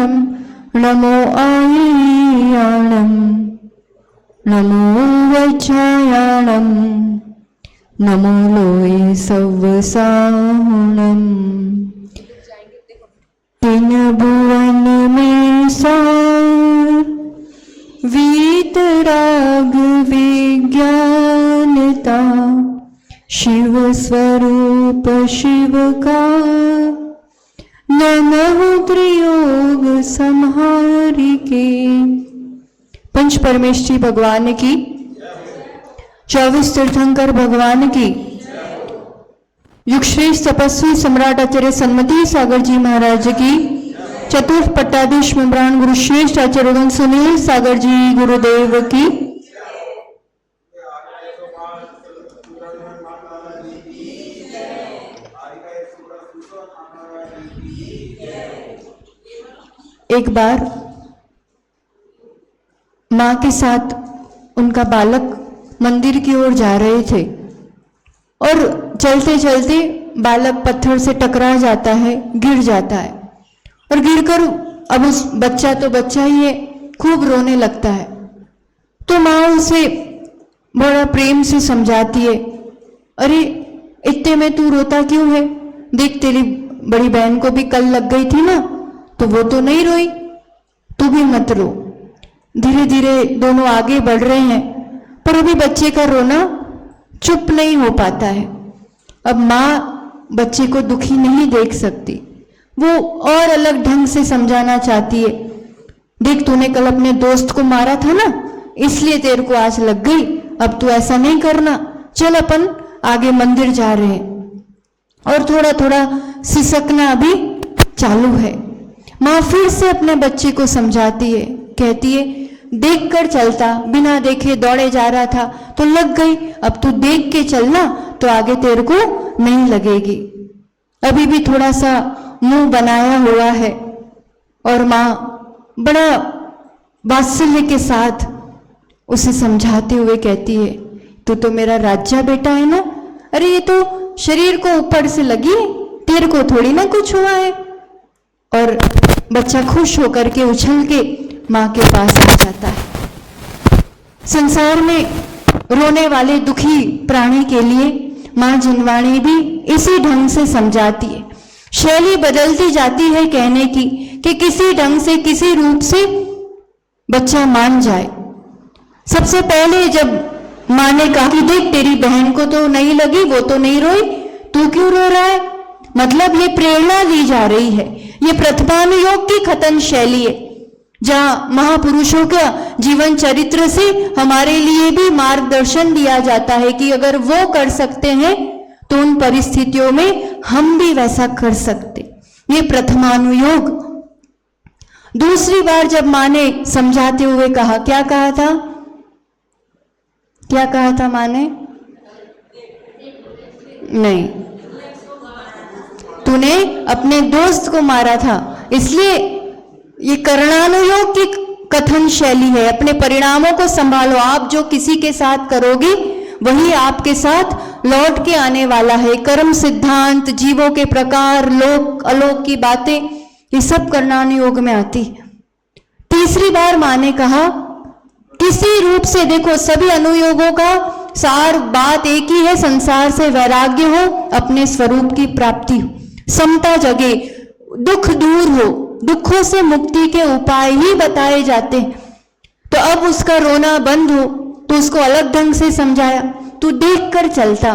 नमो आय्याणं नमो वज्रायाणं नमो लोये सव्वसाहुणं। तीन भुवन में सार वीतराग विज्ञानता शिव स्वरूप शिव का नमः त्रियोग संहारिके। पंच परमेष्ठी भगवान की, 24 तीर्थंकर भगवान की, युगश्रेष्ठ तपस्वी सम्राट आचार्य सन्मति सागर जी महाराज की, चतुर्थ पट्टाधीश मेम्बरान गुरु श्रेष्ठ आचार्य सुनील सागर जी गुरुदेव की, एक बार मां के साथ उनका बालक मंदिर की ओर जा रहे थे और चलते चलते बालक पत्थर से टकरा जाता है, गिर जाता है और गिरकर अब उस बच्चा तो बच्चा ही है, खूब रोने लगता है। तो माँ उसे बड़ा प्रेम से समझाती है, अरे इतने में तू रोता क्यों है? देख तेरी बड़ी बहन को भी कल लग गई थी ना, तो वो तो नहीं रोई, तू भी मत रो। धीरे धीरे दोनों आगे बढ़ रहे हैं पर अभी बच्चे का रोना चुप नहीं हो पाता है। अब माँ बच्चे को दुखी नहीं देख सकती, वो और अलग ढंग से समझाना चाहती है। देख तूने कल अपने दोस्त को मारा था ना, इसलिए तेरे को आज लग गई, अब तू ऐसा नहीं करना, चल अपन आगे मंदिर जा रहे हैं। और थोड़ा थोड़ा सिसकना अभी चालू है। माँ फिर से अपने बच्चे को समझाती है, कहती है देखकर चलता, बिना देखे दौड़े जा रहा था तो लग गई, अब तू देख के चलना तो आगे तेरे को नहीं लगेगी। अभी भी थोड़ा सा मुंह बनाया हुआ है और माँ बड़ा वात्सल्य के साथ उसे समझाते हुए कहती है, तू तो मेरा राजा बेटा है ना, अरे ये तो शरीर को ऊपर से लगी, तेरे को थोड़ी ना कुछ हुआ है। और बच्चा खुश होकर के उछल के माँ के पास आ जाता है। संसार में रोने वाले दुखी प्राणी के लिए माँ जिनवाणी भी इसी ढंग से समझाती है। शैली बदलती जाती है कहने की कि किसी ढंग से किसी रूप से बच्चा मान जाए। सबसे पहले जब माँ ने कहा कि देख तेरी बहन को तो नहीं लगी, वो तो नहीं रोई, तू क्यों रो रहा है, मतलब ये प्रेरणा दी जा रही है। ये प्रथमानुयोग की खतन शैली है, जहां महापुरुषों का जीवन चरित्र से हमारे लिए भी मार्गदर्शन दिया जाता है कि अगर वो कर सकते हैं तो उन परिस्थितियों में हम भी वैसा कर सकते। ये प्रथमानुयोग। दूसरी बार जब माँ ने समझाते हुए कहा, क्या कहा था, क्या कहा था माँ ने? नहीं, तूने अपने दोस्त को मारा था, इसलिए ये कर्णानुयोग की कथन शैली है। अपने परिणामों को संभालो, आप जो किसी के साथ करोगे वही आपके साथ लौट के आने वाला है। कर्म सिद्धांत, जीवों के प्रकार, लोक अलोक की बातें, ये सब कर्णानुयोग में आती है। तीसरी बार माँ ने कहा, किसी रूप से देखो, सभी अनुयोगों का सार बात एक ही है, संसार से वैराग्य हो, अपने स्वरूप की प्राप्ति हो, समता जगे, दुख दूर हो, दुखों से मुक्ति के उपाय ही बताए जाते हैं। तो अब उसका रोना बंद हो तो उसको अलग ढंग से समझाया, तू देख कर चलता।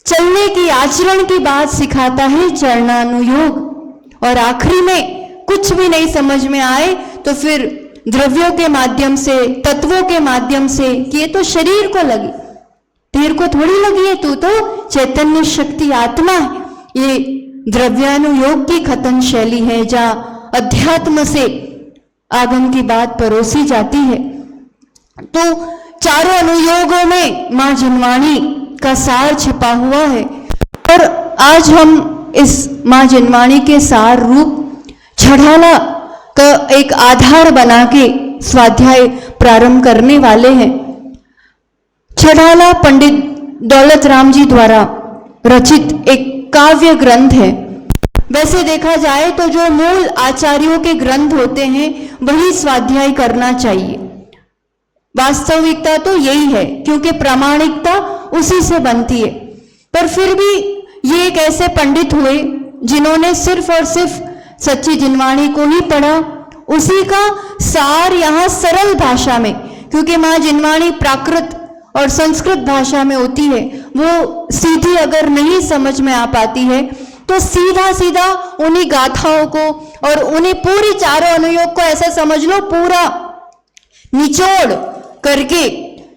चलने की, आचरण की बात सिखाता है चरणानुयोग। और आखिरी में कुछ भी नहीं समझ में आए तो फिर द्रव्यों के माध्यम से, तत्वों के माध्यम से कि ये तो शरीर को लगी, तेरे को थोड़ी लगी है, तू तो चैतन्य शक्ति आत्मा है। ये द्रव्यानुयोग की खतन शैली है, जहां अध्यात्म से आगम की बात परोसी जाती है। तो चारों अनुयोगों में मां जिनवाणी का सार छिपा हुआ है। और आज हम इस मां जिनवाणी के सार रूप छड़ाला का एक आधार बना के स्वाध्याय प्रारंभ करने वाले हैं। छड़ाला पंडित दौलत राम जी द्वारा रचित एक काव्य ग्रंथ है। वैसे देखा जाए तो जो मूल आचार्यों के ग्रंथ होते हैं वही स्वाध्याय करना चाहिए। वास्तविकता तो यही है, क्योंकि प्रामाणिकता उसी से बनती है। पर फिर भी ये एक ऐसे पंडित हुए जिन्होंने सिर्फ और सिर्फ सच्ची जिनवाणी को ही पढ़ा, उसी का सार यहाँ सरल भाषा में, क्योंकि माँ जिनवाणी प्राकृत और संस्कृत भाषा में होती है, वो सीधी अगर नहीं समझ में आ पाती है तो सीधा सीधा उन्हीं गाथाओं को और उन्हीं पूरी चारों अनुयोग को ऐसा समझ लो पूरा निचोड़ करके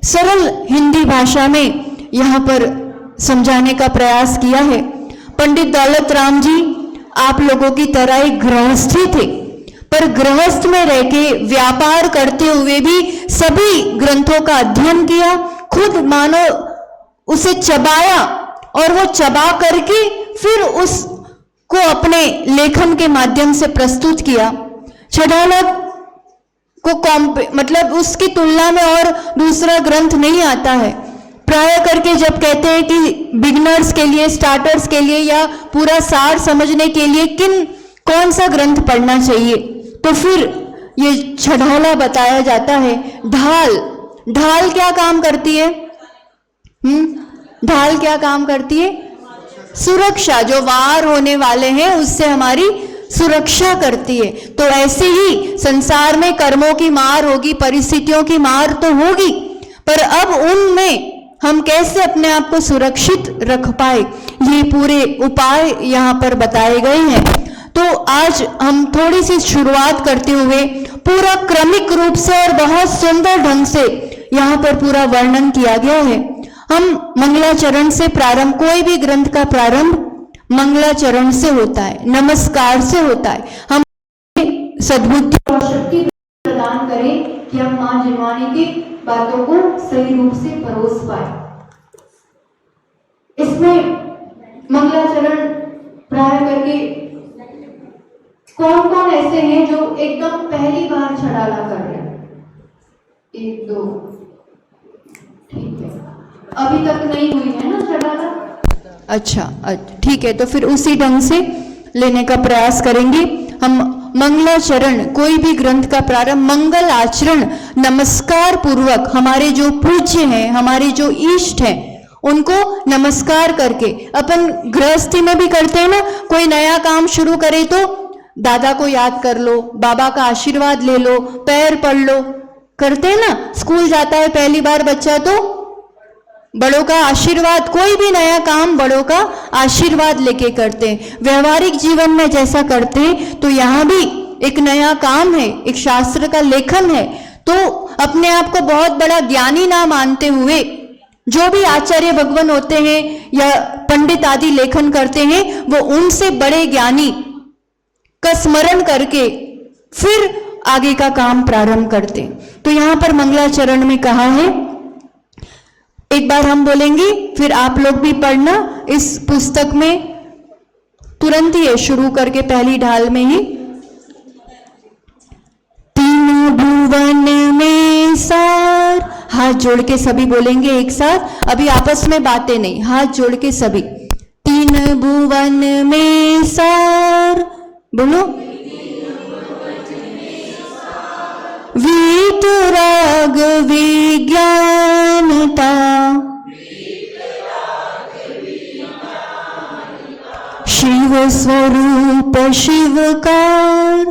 सरल हिंदी भाषा में यहाँ पर समझाने का प्रयास किया है। पंडित दौलत राम जी आप लोगों की तरह एक गृहस्थ ही थे, पर गृहस्थ में रह के व्यापार करते हुए भी सभी ग्रंथों का अध्ययन किया, खुद मानो उसे चबाया और वो चबा करके फिर उसको अपने लेखन के माध्यम से प्रस्तुत किया। छठालक को मतलब उसकी तुलना में और दूसरा ग्रंथ नहीं आता है। प्राय करके जब कहते हैं कि बिगिनर्स के लिए, स्टार्टर्स के लिए या पूरा सार समझने के लिए कौन सा ग्रंथ पढ़ना चाहिए, तो फिर ये छठाला बताया जाता है। ढाल क्या काम करती है? ढाल क्या काम करती है? सुरक्षा। जो वार होने वाले हैं उससे हमारी सुरक्षा करती है। तो ऐसे ही संसार में कर्मों की मार होगी, परिस्थितियों की मार तो होगी, पर अब उनमें हम कैसे अपने आप को सुरक्षित रख पाए, ये पूरे उपाय यहाँ पर बताए गए हैं। तो आज हम थोड़ी सी शुरुआत करते हुए पूरा क्रमिक रूप से और बहुत सुंदर ढंग से यहाँ पर पूरा वर्णन किया गया है। हम मंगलाचरण से प्रारंभ, कोई भी ग्रंथ का प्रारंभ मंगलाचरण से होता है, नमस्कार से होता है। हम सद्बुद्धि और शक्ति प्रदान करें कि हम मां जिनवाणी की बातों को सही रूप से परोस पाए। इसमें मंगलाचरण प्रारंभ करके कौन कौन ऐसे हैं जो एकदम पहली बार छड़ाला कर रहे हैं? 1 2, ठीक है, अभी तक नहीं हुई है ना छड़ाला? अच्छा, ठीक है, तो फिर उसी ढंग से लेने का प्रयास करेंगे। हम मंगलाचरण, कोई भी ग्रंथ का प्रारंभ मंगल आचरण, नमस्कार पूर्वक हमारे जो पूज्य हैं, हमारे जो इष्ट हैं, उनको नमस्कार करके, अपन गृहस्थी में भी करते हैं ना, कोई नया काम शुरू करे तो दादा को याद कर लो, बाबा का आशीर्वाद ले लो, पैर पड़ लो, करते हैं ना। स्कूल जाता है पहली बार बच्चा तो बड़ों का आशीर्वाद, कोई भी नया काम बड़ों का आशीर्वाद लेके करते हैं। व्यवहारिक जीवन में जैसा करते हैं, तो यहाँ भी एक नया काम है, एक शास्त्र का लेखन है, तो अपने आप को बहुत बड़ा ज्ञानी ना मानते हुए जो भी आचार्य भगवान होते हैं या पंडित आदि लेखन करते हैं, वो उनसे बड़े ज्ञानी का स्मरण करके फिर आगे का काम प्रारंभ करते हैं। तो यहाँ पर मंगलाचरण में कहा है, एक बार हम बोलेंगे फिर आप लोग भी पढ़ना। इस पुस्तक में तुरंत ही शुरू करके पहली ढाल में ही, 3 भुवन में सार, हाथ जोड़ के सभी बोलेंगे एक साथ, अभी आपस में बातें नहीं, हाथ जोड़ के सभी, 3 भुवन में सार, बोलो, वीतराग विज्ञानता, शिव स्वरूप शिवकार,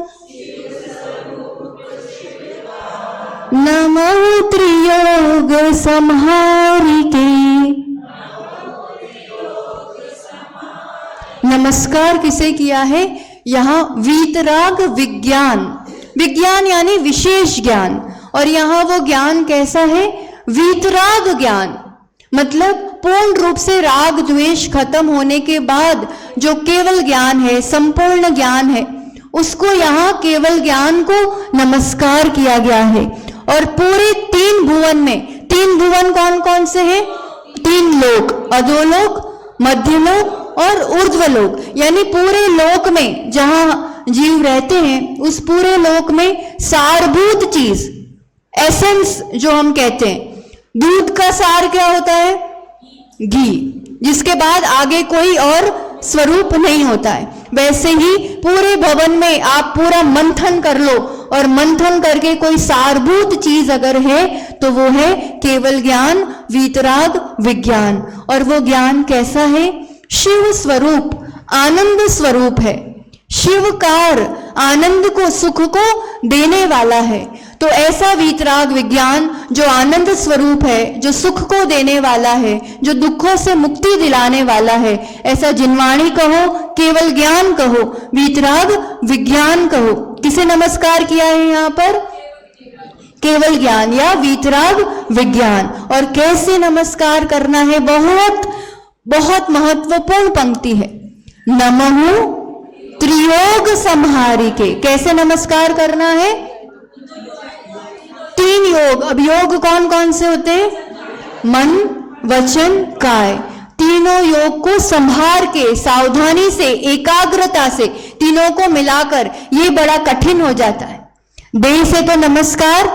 नमो त्रियोग संहारिके। नमस्कार किसे किया है? यहाँ वीतराग विज्ञान, विज्ञान यानी विशेष ज्ञान, और यहाँ वो ज्ञान कैसा है? वीतराग ज्ञान, मतलब पूर्ण रूप से राग द्वेष खत्म होने के बाद जो केवल ज्ञान है, संपूर्ण ज्ञान है, उसको यहाँ केवल ज्ञान को नमस्कार किया गया है। और पूरे 3 भुवन में, 3 भुवन कौन कौन से हैं? 3 लोक, अधोलोक, मध्यलोक और ऊर्ध्वलोक, यानी पूरे लोक में जहां जीव रहते हैं, उस पूरे लोक में सारभूत चीज, एसेंस जो हम कहते हैं, दूध का सार क्या होता है? घी, जिसके बाद आगे कोई और स्वरूप नहीं होता है। वैसे ही पूरे भवन में आप पूरा मंथन कर लो, और मंथन करके कोई सारभूत चीज अगर है तो वो है केवल ज्ञान, वीतराग, विज्ञान। और वो ज्ञान कैसा है? शिव स्वरूप, आनंद स्वरूप है। शिवकार आनंद को, सुख को देने वाला है। तो ऐसा वीतराग विज्ञान जो आनंद स्वरूप है, जो सुख को देने वाला है, जो दुखों से मुक्ति दिलाने वाला है, ऐसा जिनवाणी कहो, केवल ज्ञान कहो, वीतराग विज्ञान कहो। किसे नमस्कार किया है यहाँ पर? केवल ज्ञान या वीतराग विज्ञान। और कैसे नमस्कार करना है? बहुत बहुत महत्वपूर्ण पंक्ति है। नमः त्रियोग संहारी के। कैसे नमस्कार करना है? 3 योग। अब योग कौन कौन से होते हैं? मन, वचन, काय। तीनों योग को संभार के, सावधानी से, एकाग्रता से, तीनों को मिलाकर ये बड़ा कठिन हो जाता है। देह से तो नमस्कार,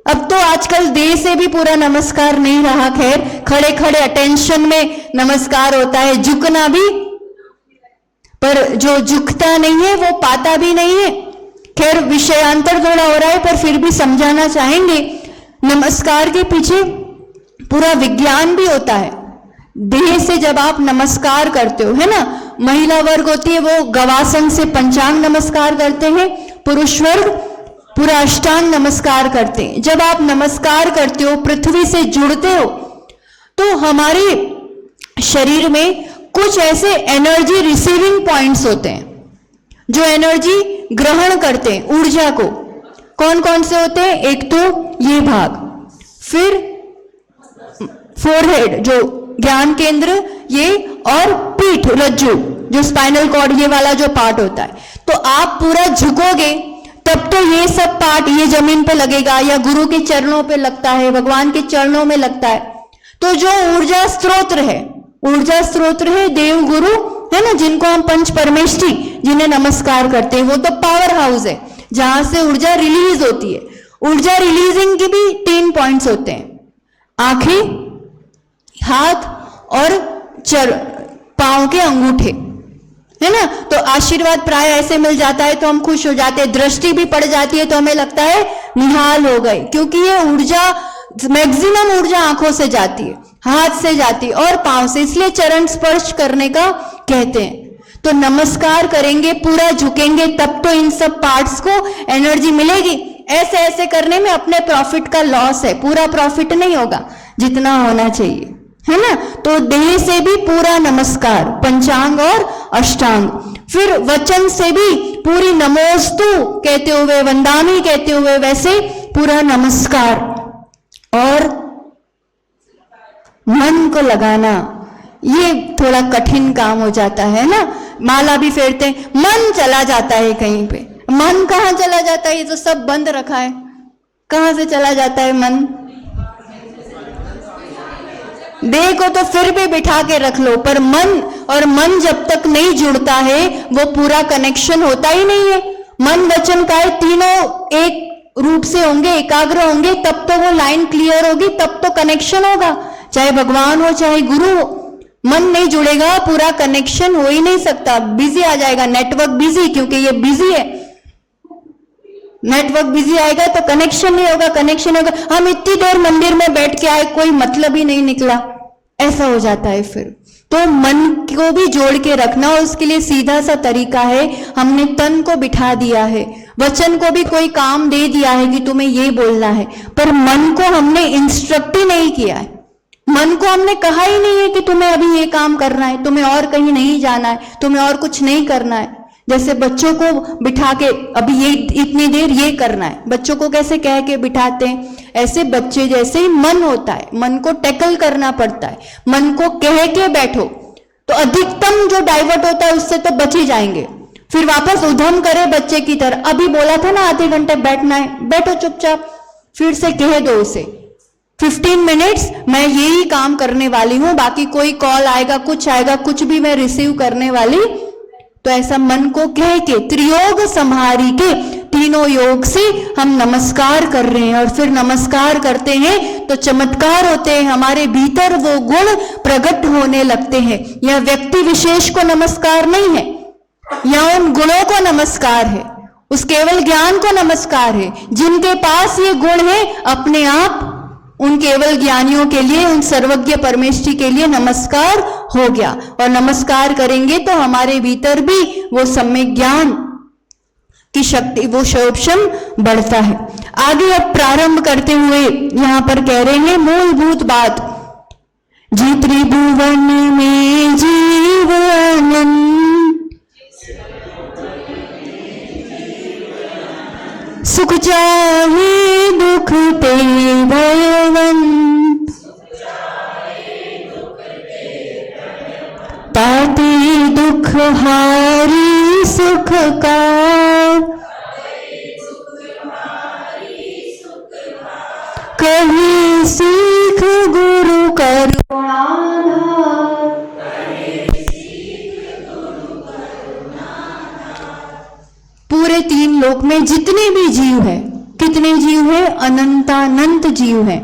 अब तो आजकल देह से भी पूरा नमस्कार नहीं रहा। खैर, खड़े खड़े अटेंशन में नमस्कार होता है, झुकना भी, पर जो झुकता नहीं है वो पाता भी नहीं है। खैर, विषयांतर थोड़ा हो रहा है, पर फिर भी समझाना चाहेंगे। नमस्कार के पीछे पूरा विज्ञान भी होता है। देह से जब आप नमस्कार करते हो, है ना, महिला वर्ग होती है वो गवासन से पंचांग नमस्कार करते हैं, पुरुष वर्ग पूरा अष्टांग नमस्कार करते हैं। जब आप नमस्कार करते हो, पृथ्वी से जुड़ते हो, तो हमारे शरीर में कुछ ऐसे एनर्जी रिसीविंग पॉइंट्स होते हैं जो एनर्जी ग्रहण करते हैं, ऊर्जा को। कौन कौन से होते हैं? एक तो ये भाग, फिर फोरहेड जो ज्ञान केंद्र, ये, और पीठ, रज्जु जो स्पाइनल कॉर्ड, ये वाला जो पार्ट होता है। तो आप पूरा झुकोगे तब तो ये सब पार्ट ये जमीन पे लगेगा, या गुरु के चरणों पे लगता है, भगवान के चरणों में लगता है। तो जो ऊर्जा स्त्रोत्र है, ऊर्जा स्त्रोत्र है देव गुरु, है ना, जिनको हम पंच परमेष्ठी जिन्हें नमस्कार करते हैं, वो तो पावर हाउस है जहां से ऊर्जा रिलीज होती है। ऊर्जा रिलीजिंग के भी 3 पॉइंट्स होते हैं, आंखें, हाथ और पांव के अंगूठे, है ना। तो आशीर्वाद प्राय ऐसे मिल जाता है तो हम खुश हो जाते हैं, दृष्टि भी पड़ जाती है तो हमें लगता है निहाल हो गए, क्योंकि ये ऊर्जा, मैक्सिमम ऊर्जा आंखों से जाती है, हाथ से जाती है और पांव से, इसलिए चरण स्पर्श करने का कहते हैं। तो नमस्कार करेंगे, पूरा झुकेंगे, तब तो इन सब पार्ट्स को एनर्जी मिलेगी। ऐसे ऐसे करने में अपने प्रॉफिट का लॉस है, पूरा प्रॉफिट नहीं होगा जितना होना चाहिए, है ना। तो देह से भी पूरा नमस्कार, पंचांग और अष्टांग। फिर वचन से भी पूरी नमोस्तु कहते हुए, वंदामी कहते हुए, वैसे पूरा नमस्कार। और मन को लगाना, ये थोड़ा कठिन काम हो जाता है ना। माला भी फेरते हैं, मन चला जाता है कहीं पे। मन कहाँ चला जाता है? ये तो सब बंद रखा है, कहाँ से चला जाता है मन? देह को तो फिर भी बिठा के रख लो, पर मन, और मन जब तक नहीं जुड़ता है वो पूरा कनेक्शन होता ही नहीं है। मन वचन काया तीनों एक रूप से होंगे, एकाग्र होंगे, तब तो वो लाइन क्लियर होगी, तब तो कनेक्शन होगा, चाहे भगवान हो चाहे गुरु हो। मन नहीं जुड़ेगा, पूरा कनेक्शन हो ही नहीं सकता, बिजी आ जाएगा, नेटवर्क बिजी, क्योंकि ये बिजी है। नेटवर्क बिजी आएगा तो कनेक्शन नहीं होगा, कनेक्शन होगा, हम इतनी देर मंदिर में बैठ के आए, कोई मतलब ही नहीं निकला, ऐसा हो जाता है फिर। तो मन को भी जोड़ के रखना, और उसके लिए सीधा सा तरीका है, हमने तन को बिठा दिया है, वचन को भी कोई काम दे दिया है कि तुम्हें ये बोलना है, पर मन को हमने इंस्ट्रक्ट ही नहीं किया है। मन को हमने कहा ही नहीं है कि तुम्हें अभी ये काम करना है, तुम्हें और कहीं नहीं जाना है, तुम्हें और कुछ नहीं करना है। जैसे बच्चों को बिठा के अभी ये इतनी देर ये करना है, बच्चों को कैसे कह के बिठाते हैं, ऐसे बच्चे जैसे ही मन होता है, मन को टैकल करना पड़ता है, मन को कह के बैठो, तो अधिकतम जो डाइवर्ट होता है उससे तो बच ही जाएंगे। फिर वापस उधम करे बच्चे की तरह, अभी बोला था ना आधे घंटे बैठना है, बैठो चुपचाप, फिर से कह दो उसे 15 मिनट्स मैं यही काम करने वाली हूं, बाकी कोई कॉल आएगा, कुछ आएगा, कुछ भी मैं रिसीव करने वाली। तो ऐसा मन को कह के त्रियोग संहारी के, तीनों योग से हम नमस्कार कर रहे हैं, और फिर नमस्कार करते हैं तो चमत्कार होते हैं, हमारे भीतर वो गुण प्रकट होने लगते हैं। यह व्यक्ति विशेष को नमस्कार नहीं है, या उन गुणों को नमस्कार है, उस केवल ज्ञान को नमस्कार है। जिनके पास ये गुण है, अपने आप उन केवल ज्ञानियों के लिए, उन सर्वज्ञ परमेष्ठी के लिए नमस्कार हो गया। और नमस्कार करेंगे तो हमारे भीतर भी वो सम्यक ज्ञान की शक्ति, वो शोभशम बढ़ता है। आगे अब प्रारंभ करते हुए यहां पर कह रहे हैं मूलभूत बात, जी त्रिभुवन में जीव अनंत, सुख चाहे दुख ते भयवंत, ताते दुख हारी सुख का, कहीं सीख गुरु करुणाधार। पूरे 3 लोक में जितने भी जीव है, कितने जीव है? अनंतानंत जीव है।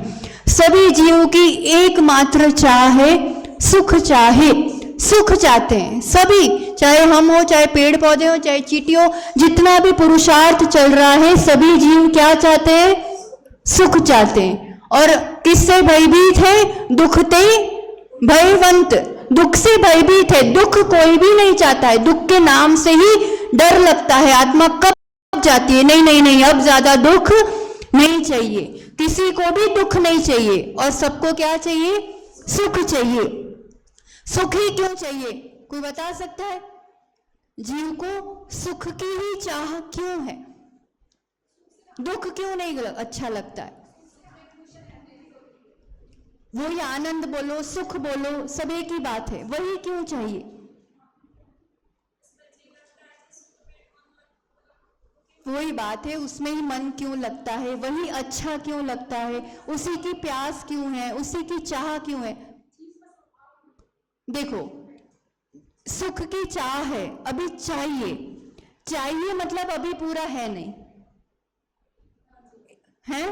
सभी जीवों की एकमात्र चाह है सुख, चाहे सुख चाहते हैं सभी, चाहे हम हो, चाहे पेड़ पौधे हो, चाहे चींटी हो, जितना भी पुरुषार्थ चल रहा है, सभी जीव क्या चाहते हैं? सुख चाहते हैं। और किससे भयभीत है? दुखते भयवंत, दुख से भयभीत है। दुख कोई भी नहीं चाहता है, दुख के नाम से ही डर लगता है। आत्मा कब जाती है, नहीं नहीं नहीं, अब ज्यादा दुख नहीं चाहिए, किसी को भी दुख नहीं चाहिए। और सबको क्या चाहिए? सुख चाहिए। सुख ही क्यों चाहिए? कोई बता सकता है? जीव को सुख की ही चाह क्यों है? दुख क्यों नहीं अच्छा लगता है? वही आनंद बोलो, सुख बोलो, सब एक ही बात है। वही क्यों चाहिए? वही बात है, उसमें ही मन क्यों लगता है, वही अच्छा क्यों लगता है, उसी की प्यास क्यों है, उसी की चाह क्यों है? देखो, सुख की चाह है, अभी चाहिए, चाहिए मतलब अभी पूरा है नहीं है,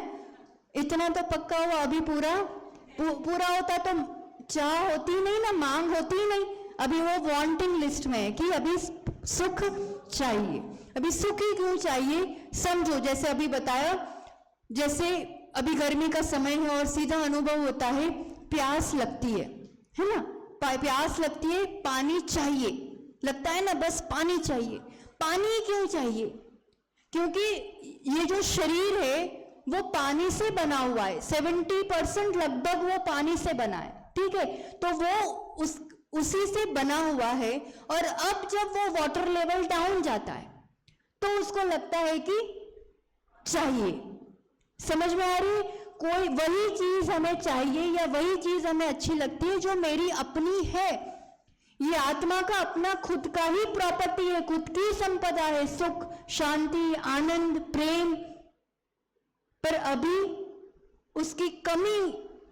इतना तो पक्का हुआ, अभी पूरा होता तो चाह होती नहीं ना, मांग होती नहीं। अभी वो वांटिंग लिस्ट में है कि अभी सुख चाहिए। अभी सुख ही क्यों चाहिए? समझो, जैसे अभी बताया, जैसे अभी गर्मी का समय है और सीधा अनुभव होता है, प्यास लगती है ना, प्यास लगती है, पानी चाहिए, लगता है ना, बस पानी चाहिए। पानी क्यों चाहिए? क्योंकि ये जो शरीर है वो पानी से बना हुआ है, 70% लगभग वो पानी से बना है, ठीक है? तो वो उसी से बना हुआ है। और अब जब वो वाटर लेवल डाउन जाता है तो उसको लगता है कि चाहिए। समझ में आ रही है? कोई वही चीज हमें चाहिए या वही चीज हमें अच्छी लगती है जो मेरी अपनी है। ये आत्मा का अपना खुद का ही प्रॉपर्टी है, खुद की संपदा है, सुख, शांति, आनंद, प्रेम। पर अभी उसकी कमी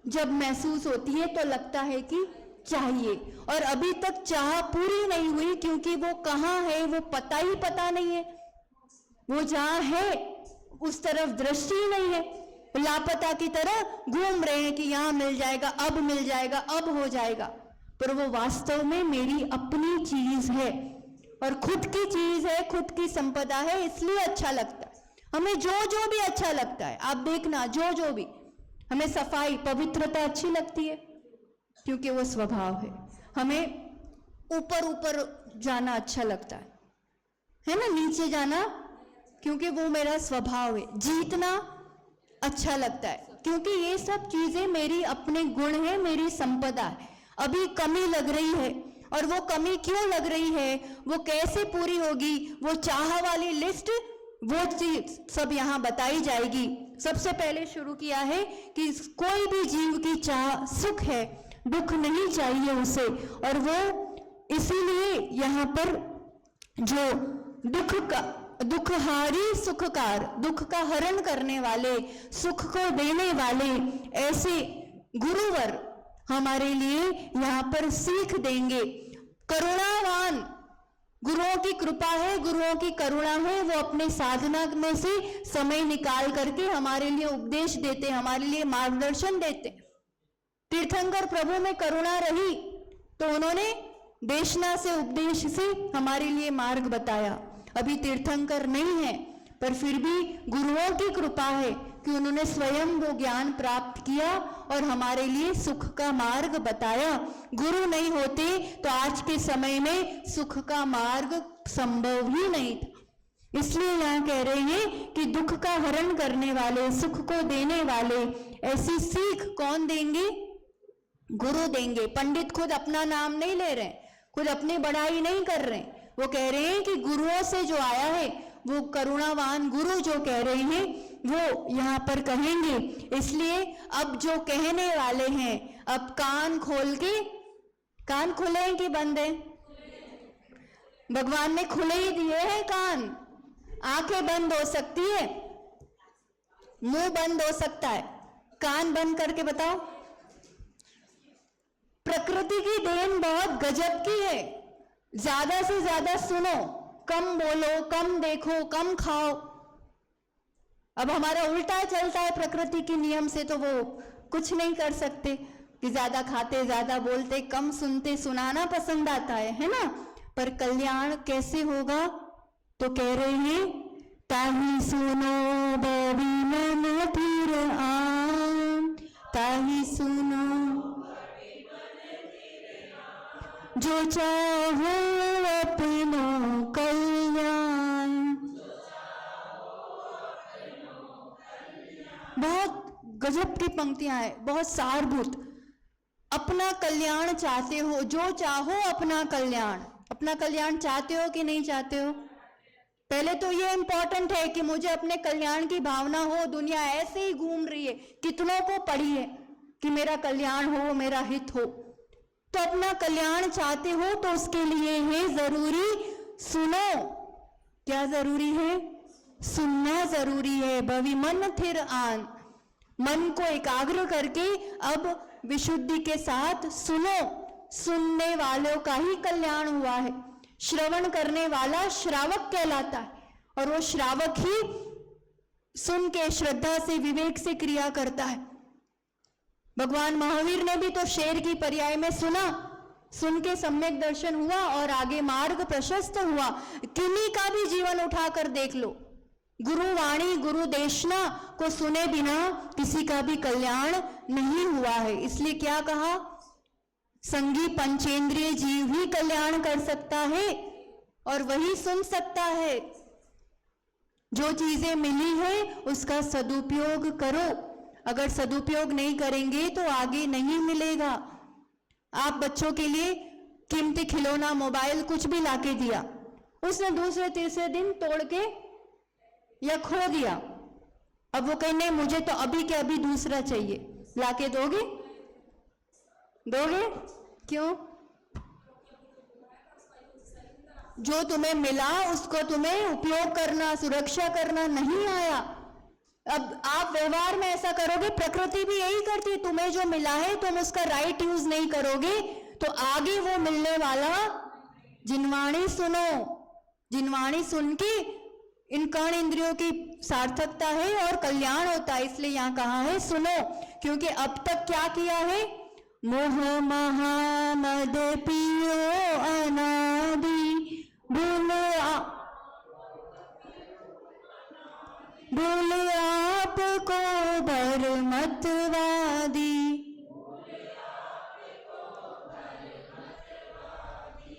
जब महसूस होती है तो लगता है कि चाहिए। और अभी तक चाह पूरी नहीं हुई, क्योंकि वो कहाँ है वो पता नहीं है। वो जहां है उस तरफ दृष्टि नहीं है, लापता की तरह घूम रहे हैं कि यहां मिल जाएगा, अब मिल जाएगा, अब हो जाएगा। पर वो वास्तव में मेरी अपनी चीज है और खुद की चीज है, खुद की संपदा है, इसलिए अच्छा लगता है हमें। जो भी अच्छा लगता है, आप देखना, जो भी हमें सफाई, पवित्रता अच्छी लगती है क्योंकि वो स्वभाव है। हमें ऊपर जाना अच्छा लगता है ना, नीचे जाना क्योंकि वो मेरा स्वभाव है। जीतना अच्छा लगता है क्योंकि ये सब चीजें मेरी अपने गुण है, मेरी संपदा है। अभी कमी लग रही है, और वो कमी क्यों लग रही है, वो कैसे पूरी होगी, वो चाह वाली लिस्ट, वो चीज सब यहाँ बताई जाएगी। सबसे पहले शुरू किया है कि कोई भी जीव की चाह सुख है, दुख नहीं चाहिए उसे। और वो इसीलिए यहाँ पर जो दुखहारी सुखकार, दुख का हरण करने वाले, सुख को देने वाले ऐसे गुरुवर हमारे लिए यहाँ पर सीख देंगे। करुणावान, गुरुओं की कृपा है, गुरुओं की करुणा है, वो अपने साधना में से समय निकाल करके हमारे लिए उपदेश देते, हमारे लिए मार्गदर्शन देते। तीर्थंकर प्रभु में करुणा रही तो उन्होंने देशना से, उपदेश से हमारे लिए मार्ग बताया। अभी तीर्थंकर नहीं है, पर फिर भी गुरुओं की कृपा है कि उन्होंने स्वयं वो ज्ञान प्राप्त किया और हमारे लिए सुख का मार्ग बताया। गुरु नहीं होते तो आज के समय में सुख का मार्ग संभव ही नहीं था। इसलिए यहाँ कह रहे हैं कि दुख का हरण करने वाले, सुख को देने वाले, ऐसी सीख कौन देंगे? गुरु देंगे। पंडित खुद अपना नाम नहीं ले रहे, खुद अपनी बड़ाई नहीं कर रहे, वो कह रहे हैं कि गुरुओं से जो आया है, वो करुणावान गुरु जो कह रहे हैं वो यहाँ पर कहेंगे। इसलिए अब जो कहने वाले हैं, अब कान खोल के, कान खुले हैं कि बंद है? भगवान ने खुले ही दिए हैं कान। आंखें बंद हो सकती है, मुंह बंद हो सकता है, कान बंद करके बताओ। प्रकृति की देन बहुत गजब की है। ज्यादा से ज्यादा सुनो, कम बोलो, कम देखो, कम खाओ। अब हमारा उल्टा चलता है प्रकृति के नियम से, तो वो कुछ नहीं कर सकते कि ज्यादा खाते, ज्यादा बोलते, कम सुनते, सुनाना पसंद आता है ना। पर कल्याण कैसे होगा? तो कह रहे हैं, ताही सुनो बवी मन फिर आन, ताही सुनो जो चाहो अपनो कल्याण। बहुत गजब की पंक्तियां हैं, बहुत सारभूत। अपना कल्याण चाहते हो, जो चाहो अपना कल्याण। अपना कल्याण चाहते हो कि नहीं चाहते हो? पहले तो ये इंपॉर्टेंट है कि मुझे अपने कल्याण की भावना हो। दुनिया ऐसे ही घूम रही है, कितनों को पड़ी है कि मेरा कल्याण हो, मेरा हित हो। तो अपना कल्याण चाहते हो तो उसके लिए है जरूरी सुनो। क्या जरूरी है? सुनना जरूरी है। भवि मन थिर आन, मन को एकाग्र करके अब विशुद्धि के साथ सुनो। सुनने वालों का ही कल्याण हुआ है। श्रवण करने वाला श्रावक कहलाता है, और वो श्रावक ही सुन के श्रद्धा से, विवेक से क्रिया करता है। भगवान महावीर ने भी तो शेर की पर्याय में सुना, सुन के सम्यक दर्शन हुआ और आगे मार्ग प्रशस्त हुआ। किन्हीं का भी जीवन उठाकर देख लो, गुरु वाणी, गुरु देशना को सुने बिना किसी का भी कल्याण नहीं हुआ है। इसलिए क्या कहा? संगी पंचेंद्रिय जीव ही कल्याण कर सकता है और वही सुन सकता है। जो चीजें मिली है उसका सदुपयोग करो। अगर सदुपयोग नहीं करेंगे तो आगे नहीं मिलेगा। आप बच्चों के लिए कीमती खिलौना, मोबाइल, कुछ भी लाके दिया, उसने दूसरे तीसरे दिन तोड़ के या खो दिया। अब वो कहे नहीं, मुझे तो अभी के अभी दूसरा चाहिए, लाके दोगे? दोगे? क्यों? जो तुम्हें मिला उसको तुम्हें उपयोग करना, सुरक्षा करना नहीं आया। अब आप व्यवहार में ऐसा करोगे, प्रकृति भी यही करती है। तुम्हें जो मिला है तुम उसका राइट यूज नहीं करोगे तो आगे वो मिलने वाला जिनवाणी सुनो। जिनवाणी सुन के इन कर्ण इंद्रियों की सार्थकता है और कल्याण होता है। इसलिए यहां कहा है सुनो, क्योंकि अब तक क्या किया है? मोह महामद पियो अनादि, भूल आपको भरमतवादी।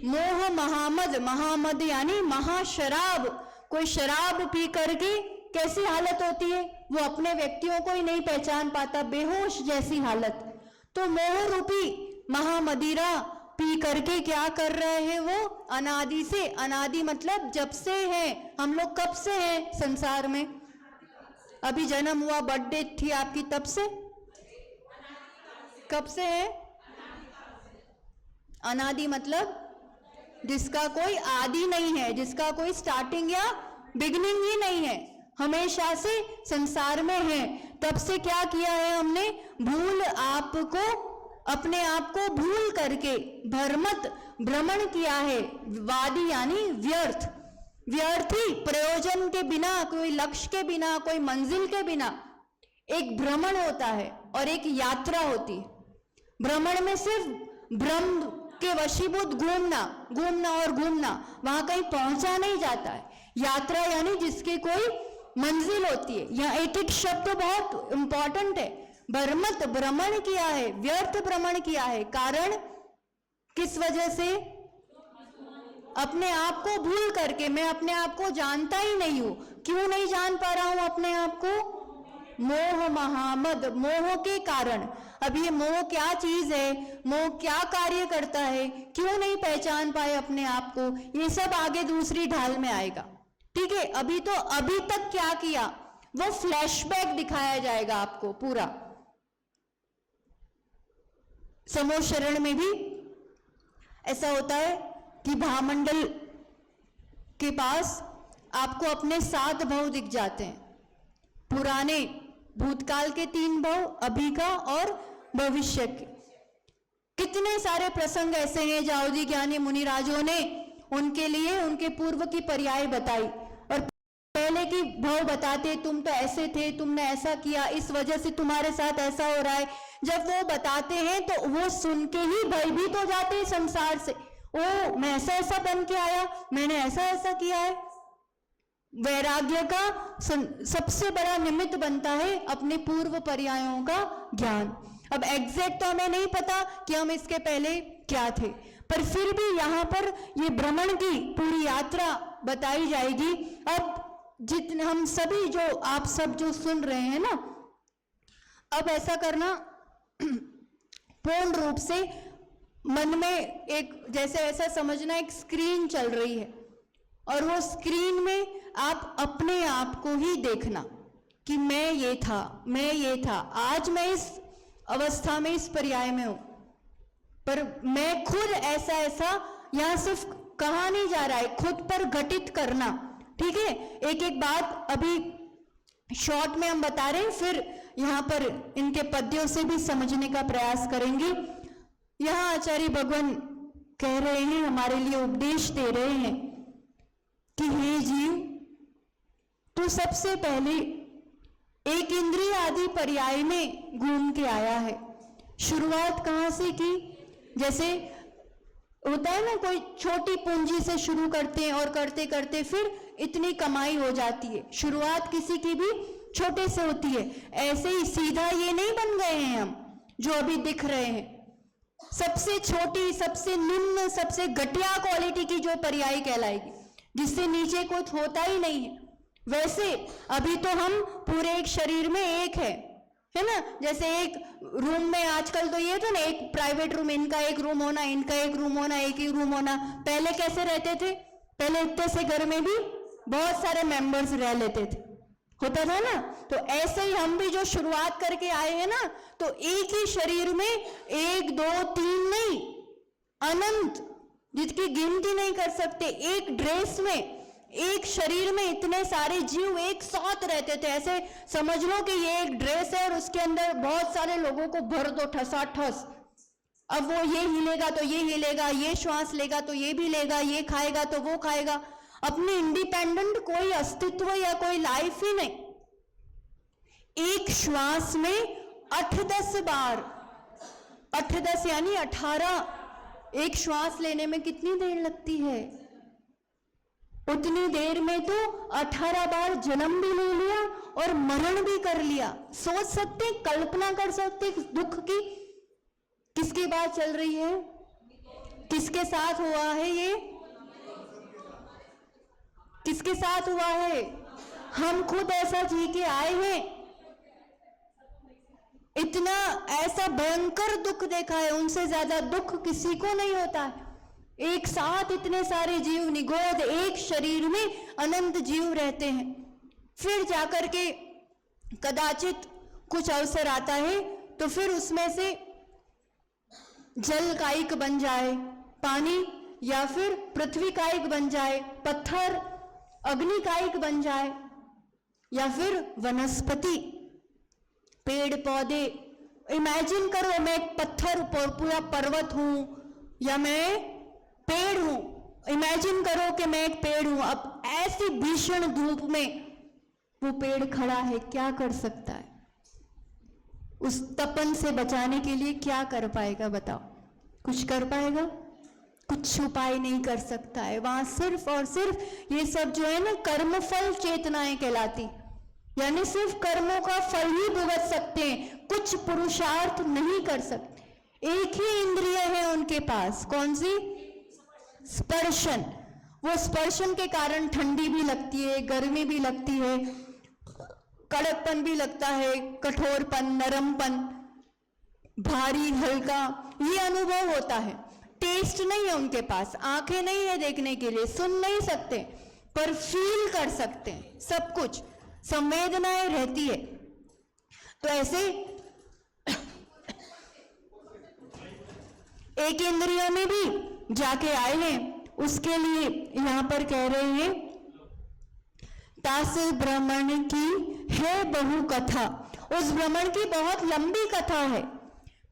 मोह महामद, महामद यानी महाशराब। कोई शराब पी करके कैसी हालत होती है? वो अपने व्यक्तियों को ही नहीं पहचान पाता, बेहोश जैसी हालत। तो मोह रूपी महामदिरा पी करके क्या कर रहे हैं? वो अनादि से, अनादि मतलब जब से है। हम लोग कब से हैं संसार में? अभी जन्म हुआ, बर्थडे थी आपकी, तब से? कब से है? अनादि मतलब जिसका कोई आदि नहीं है, जिसका कोई स्टार्टिंग या बिगिनिंग ही नहीं है, हमेशा से संसार में है। तब से क्या किया है हमने? भूल आपको, अपने आप को भूल करके भ्रमत, भ्रमण किया है। वादी यानी व्यर्थ, व्यर्थी, प्रयोजन के बिना, कोई लक्ष्य के बिना, कोई मंजिल के बिना एक भ्रमण होता है और एक यात्रा होती है। भ्रमण में सिर्फ भ्रम के वशीभूत घूमना, घूमना और घूमना, वहां कहीं पहुंचा नहीं जाता है। यात्रा यानी जिसकी कोई मंजिल होती है। यहाँ एक एक शब्द तो बहुत इंपॉर्टेंट है। बर्मत भ्रमण किया है, व्यर्थ भ्रमण किया है। कारण किस वजह से? अपने आप को भूल करके। मैं अपने आप को जानता ही नहीं हूं। क्यों नहीं जान पा रहा हूं अपने आप को? मोह महामद, मोह के कारण। अब ये मोह क्या चीज है, मोह क्या कार्य करता है, क्यों नहीं पहचान पाए अपने आप को, ये सब आगे दूसरी ढाल में आएगा। ठीक है, अभी तो अभी तक क्या किया वो फ्लैशबैक दिखाया जाएगा आपको पूरा। समूह शरण में भी ऐसा होता है कि भामंडल के पास आपको अपने 7 भव दिख जाते हैं। पुराने भूतकाल के 3 भव, अभी का और भविष्य के। कितने सारे प्रसंग ऐसे हैं जाओदी ज्ञानी मुनिराजों ने उनके लिए उनके पूर्व की पर्याय बताई और पहले की भव बताते, तुम तो ऐसे थे, तुमने ऐसा किया, इस वजह से तुम्हारे साथ ऐसा हो रहा है। जब वो बताते हैं तो वो सुन के ही भयभीत हो जाते हैं संसार से। ओ, मैं ऐसा ऐसा बन के आया, मैंने ऐसा ऐसा किया है। वैराग्य का सबसे बड़ा निमित्त बनता है अपने पूर्व पर्यायों का ज्ञान। अब एग्जैक्ट तो हमें नहीं पता कि हम इसके पहले क्या थे, पर फिर भी यहाँ पर ये भ्रमण की पूरी यात्रा बताई जाएगी। अब जितने हम सभी जो आप सब जो सुन रहे हैं ना, अब ऐसा करना पूर्ण रूप से मन में एक जैसे ऐसा समझना एक स्क्रीन चल रही है और वो स्क्रीन में आप अपने आप को ही देखना कि मैं ये था, मैं ये था, आज मैं इस अवस्था में इस पर्याय में हूं, पर मैं खुद ऐसा ऐसा यहां सिर्फ कहा नहीं जा रहा है, खुद पर घटित करना। ठीक है, एक एक बात अभी शॉर्ट में हम बता रहे हैं, फिर यहां पर इनके पद्यों से भी समझने का प्रयास करेंगे। यहां आचार्य भगवान कह रहे हैं, हमारे लिए उपदेश दे रहे हैं कि हे जीव, तू सबसे पहले एक इंद्रिय आदि पर्याय में घूम के आया है। शुरुआत कहां से की? जैसे होता है ना, कोई छोटी पूंजी से शुरू करते हैं और करते करते फिर इतनी कमाई हो जाती है। शुरुआत किसी की भी छोटे से होती है। ऐसे ही सीधा ये नहीं बन गए हैं हम जो अभी दिख रहे हैं। सबसे छोटी, सबसे निम्न, सबसे घटिया क्वालिटी की जो पर्याय कहलाएगी, जिससे नीचे कुछ होता ही नहीं है। वैसे अभी तो हम पूरे एक शरीर में एक है ना। जैसे एक रूम में आजकल तो ये था ना, एक प्राइवेट रूम, इनका एक रूम होना, इनका एक रूम होना, एक ही रूम होना। पहले कैसे रहते थे? पहले इतने से घर में भी बहुत सारे मेंबर्स रह लेते थे, होता था ना। तो ऐसे ही हम भी जो शुरुआत करके आए हैं ना, तो एक ही शरीर में 1 2 3 नहीं, अनंत, जिसकी गिनती नहीं कर सकते। एक ड्रेस में, एक शरीर में इतने सारे जीव एक साथ रहते थे। ऐसे समझ लो कि ये एक ड्रेस है और उसके अंदर बहुत सारे लोगों को भर दो ठसाठस। अब वो ये हिलेगा तो ये हिलेगा, ये श्वास लेगा तो ये भी लेगा, ये खाएगा तो वो खाएगा। अपनी इंडिपेंडेंट कोई अस्तित्व या कोई लाइफ ही नहीं। एक श्वास में 8-10 बार, 8-10 यानी 18, एक श्वास लेने में कितनी देर लगती है? उतनी देर में तो 18 बार जन्म भी ले लिया और मरण भी कर लिया। सोच सकते, कल्पना कर सकते दुख की किसकी बात चल रही है, किसके साथ हुआ है, ये किसके साथ हुआ है? हम खुद ऐसा जी के आए हैं। इतना ऐसा भयंकर दुख देखा है, उनसे ज्यादा दुख किसी को नहीं होता है। एक साथ इतने सारे जीव निगोद एक शरीर में अनंत जीव रहते हैं। फिर जाकर के कदाचित कुछ अवसर आता है तो फिर उसमें से जल कायिक बन जाए पानी, या फिर पृथ्वी कायिक बन जाए पत्थर, अग्नि कायिक बन जाए, या फिर वनस्पति, पेड़ पौधे। इमेजिन करो, मैं एक पत्थर पूरा पर्वत हूं या मैं पेड़ हूं। इमेजिन करो कि मैं एक पेड़ हूं। अब ऐसी भीषण धूप में वो पेड़ खड़ा है, क्या कर सकता है? उस तपन से बचाने के लिए क्या कर पाएगा? बताओ, कुछ कर पाएगा? कुछ उपाय नहीं कर सकता है। वहां सिर्फ और सिर्फ ये सब जो है ना कर्मफल चेतनाएं कहलाती, यानी सिर्फ कर्मों का फल ही भुगत सकते हैं, कुछ पुरुषार्थ नहीं कर सकते। एक ही इंद्रिय है उनके पास, कौन सी? स्पर्शन। वो स्पर्शन के कारण ठंडी भी लगती है, गर्मी भी लगती है, कड़कपन भी लगता है, कठोरपन, नरमपन, भारी हल्का, ये अनुभव होता है। टेस्ट नहीं है उनके पास, आंखें नहीं है देखने के लिए, सुन नहीं सकते, पर फील कर सकते हैं सब कुछ, संवेदनाएं रहती है। तो ऐसे एक इंद्रियों में भी जाके आए हैं, उसके लिए यहां पर कह रहे हैं तास भ्रमण की है बहु कथा, उस भ्रमण की बहुत लंबी कथा है।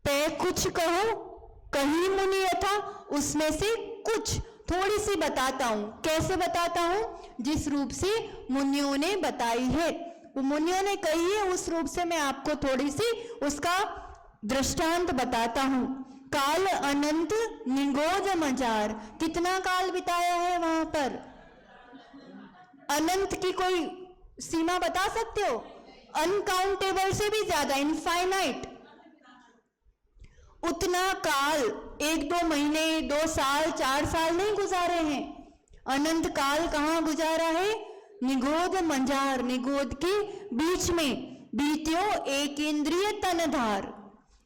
पे कुछ कहो कहीं मुनि यथा, उसमें से कुछ थोड़ी सी बताता हूं। कैसे बताता हूं? जिस रूप से मुनियों ने बताई है, वो मुनियों ने कही है, उस रूप से मैं आपको थोड़ी सी उसका दृष्टांत बताता हूं। काल अनंत निगोद मजार, कितना काल बिताया है वहां पर? अनंत की कोई सीमा बता सकते हो? अनकाउंटेबल से भी ज्यादा, इनफाइनाइट। उतना काल 1-2 महीने, 2 साल, 4 साल नहीं गुजारे हैं। अनंत काल कहां गुजारा है? निगोद मंजार, निगोद के बीच में। बीत्यो एक इंद्रिय तनधार,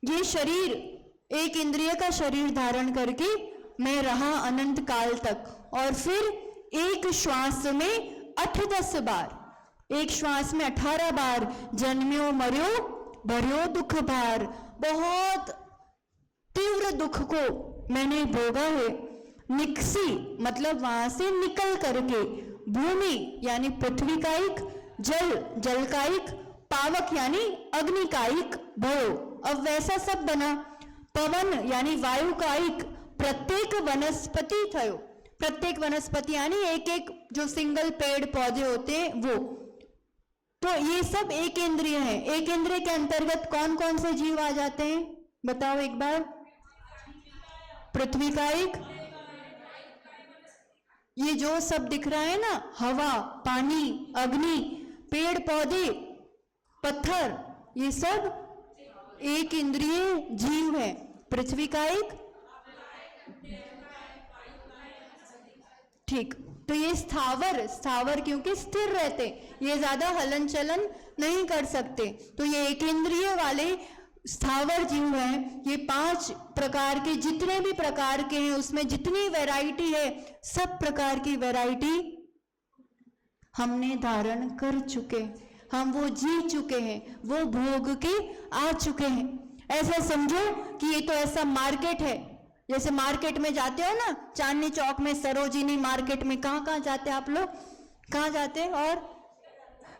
ये शरीर, एक इंद्रिय का शरीर धारण करके मैं रहा अनंत काल तक। और फिर एक श्वास में 8-10 बार, एक श्वास में 18 बार जन्म्यो मर्यो भर्यो दुख भार, बहुत तीव्र दुख को मैंने भोगा है। निकसी मतलब वहां से निकल करके, भूमि यानी पृथ्वी कायिक, जल जल कायिक, पावक यानी अग्नि कायिक भयो, अब वैसा सब बना। पवन यानी वायु कायिक, प्रत्येक वनस्पति थयो, प्रत्येक वनस्पति यानी एक एक जो सिंगल पेड़ पौधे होते हैं वो। तो ये सब एक इंद्रिय है। एक इंद्रिय के अंतर्गत कौन कौन से जीव आ जाते हैं बताओ एक बार? पृथ्वी कायिक, ये जो सब दिख रहा है ना, हवा, पानी, अग्नि, पेड़ पौधे, पत्थर, ये सब एक इंद्रिय जीव है। पृथ्वी कायिक, ठीक। तो ये स्थावर, स्थावर क्योंकि स्थिर रहते, ये ज्यादा हलन चलन नहीं कर सकते, तो ये एक इंद्रिय वाले स्थावर जीव हैं। ये 5 प्रकार के, जितने भी प्रकार के हैं, उसमें जितनी वैरायटी है, सब प्रकार की वैरायटी हमने धारण कर चुके, हम वो जी चुके हैं, वो भोग के आ चुके हैं। ऐसा समझो कि ये तो ऐसा मार्केट है, जैसे मार्केट में जाते हो ना, चांदनी चौक में, सरोजिनी मार्केट में, कहाँ कहाँ जाते आप लोग? कहाँ जाते हैं? और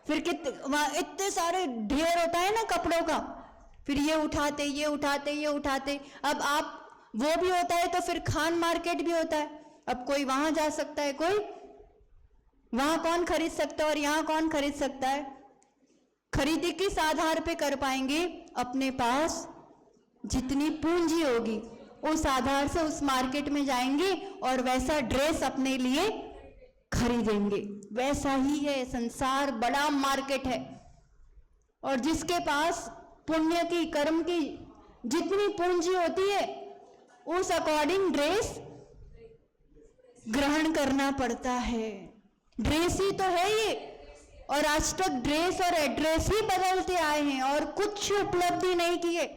फिर वहां इतने सारे ढेर होता है ना कपड़ों का, फिर ये उठाते ये उठाते ये उठाते। अब आप वो भी होता है तो फिर खान मार्केट भी होता है। अब कोई वहां जा सकता है, कोई वहां कौन खरीद सकता है और यहां कौन खरीद सकता है? खरीदी किस आधार पे कर पाएंगे? अपने पास जितनी पूंजी होगी उस आधार से उस मार्केट में जाएंगे और वैसा ड्रेस अपने लिए खरीदेंगे। वैसा ही है संसार, बड़ा मार्केट है। और जिसके पास पुण्य की, कर्म की जितनी पूंजी होती है, उस अकॉर्डिंग ड्रेस ग्रहण करना पड़ता है। ड्रेस ही तो है ये, और आज तक ड्रेस और एड्रेस ही बदलते आए हैं और कुछ उपलब्धि नहीं किए।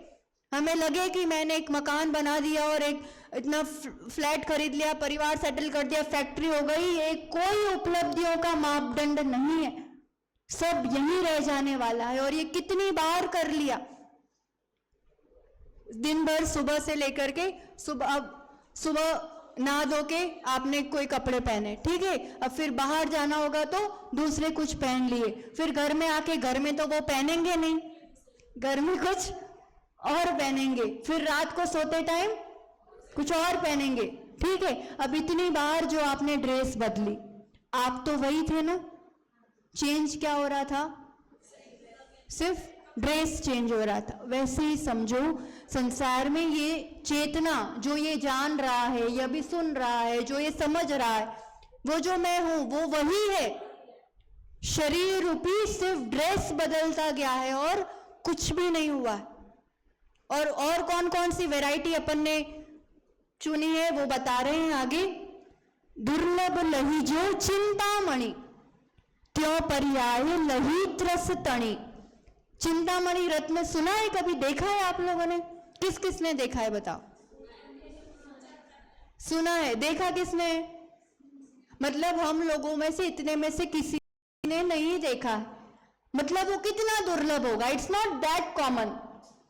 हमें लगे कि मैंने एक मकान बना दिया और एक इतना फ्लैट खरीद लिया, परिवार सेटल कर दिया, फैक्ट्री हो गई, ये कोई उपलब्धियों का मापदंड नहीं है, सब यहीं रह जाने वाला है। और ये कितनी बार कर लिया, दिन भर सुबह से लेकर के सुबह नहा धो के आपने कोई कपड़े पहने, ठीक है, अब फिर बाहर जाना होगा तो दूसरे कुछ पहन लिए, फिर घर में आके घर में तो वो पहनेंगे नहीं, घर में कुछ और पहनेंगे, फिर रात को सोते टाइम कुछ और पहनेंगे, ठीक है। अब इतनी बार जो आपने ड्रेस बदली, आप तो वही थे ना, चेंज क्या हो रहा था? सिर्फ ड्रेस चेंज हो रहा था। वैसे ही समझो संसार में ये चेतना, जो ये जान रहा है, ये भी सुन रहा है, जो ये समझ रहा है, वो जो मैं हूं वो वही है। शरीर रूपी सिर्फ ड्रेस बदलता गया है और कुछ भी नहीं हुआ है। और कौन कौन सी वैरायटी अपन ने चुनी है वो बता रहे हैं आगे। दुर्लभ लही जो चिंतामणि, त्यों पर्याय लही त्रस तणी। चिंतामणि रत्न सुना है कभी, देखा है आप लोगों ने? किस किस ने देखा है बताओ? सुना है, देखा किसने? मतलब हम लोगों में से, इतने में से किसी ने नहीं देखा। मतलब वो कितना दुर्लभ होगा। It's not that common.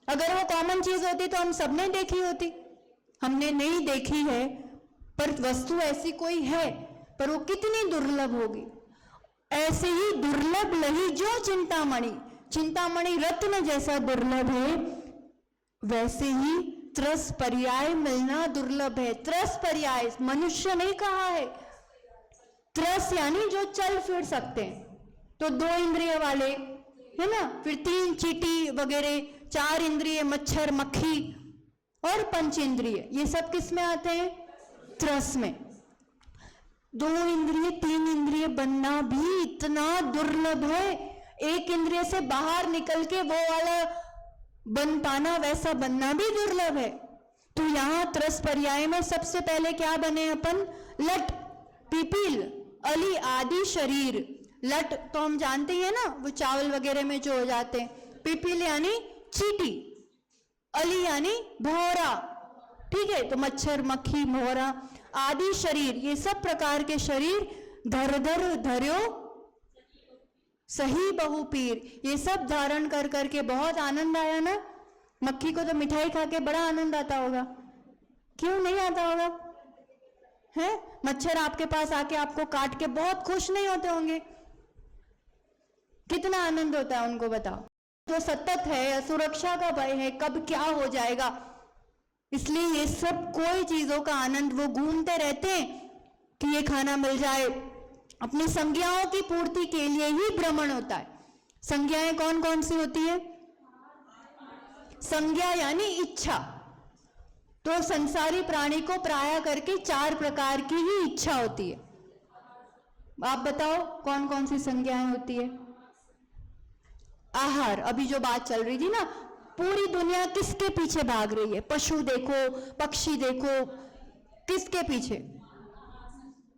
अगर वो कॉमन चीज होती तो हम सबने देखी होती। हमने नहीं देखी है, पर वस्तु ऐसी कोई है, पर वो कितनी दुर्लभ होगी। ऐसे ही दुर्लभ लही जो चिंतामणि, चिंतामणि रत्न जैसा दुर्लभ है, वैसे ही त्रस पर्याय मिलना दुर्लभ है। त्रस पर्याय मनुष्य नहीं कहा है। त्रस यानी जो चल फिर सकते हैं, तो 2 इंद्रिय वाले है ना, फिर 3 चींटी वगैरह, 4 इंद्रिय मच्छर मक्खी, और 5 इंद्रिय, ये सब किस में आते हैं? त्रस में। 2 इंद्रिय 3 इंद्रिय बनना भी इतना दुर्लभ है। 1 इंद्रिय से बाहर निकल के वो वाला बन पाना, वैसा बनना भी दुर्लभ है। तो यहां त्रस पर्याय में सबसे पहले क्या बने अपन? लट, पिपील, अली आदि शरीर। लट तो हम जानते हैं ना, वो चावल वगैरह में जो हो जाते हैं। पिपील यानी चींटी, अली यानी भौरा, ठीक है, तो मच्छर मक्खी भौरा आदि शरीर, ये सब प्रकार के शरीर। धर धर धर्यो सही बहुपीर, ये सब धारण कर करके बहुत आनंद आया ना। मक्खी को तो मिठाई खा के बड़ा आनंद आता होगा, क्यों नहीं आता होगा? है, मच्छर आपके पास आके आपको काट के बहुत खुश नहीं होते होंगे? कितना आनंद होता है उनको, बताओ। जो सतत है, असुरक्षा का भय है, कब क्या हो जाएगा, इसलिए ये सब कोई चीजों का आनंद वो घूमते रहते हैं कि ये खाना मिल जाए। अपनी संज्ञाओं की पूर्ति के लिए ही भ्रमण होता है। संज्ञाएं कौन कौन सी होती है? संज्ञा यानी इच्छा। तो संसारी प्राणी को प्राय करके 4 प्रकार की ही इच्छा होती है। आप बताओ कौन कौन सी संज्ञाएं होती है? आहार, अभी जो बात चल रही थी ना, पूरी दुनिया किसके पीछे भाग रही है? पशु देखो, पक्षी देखो, किसके पीछे?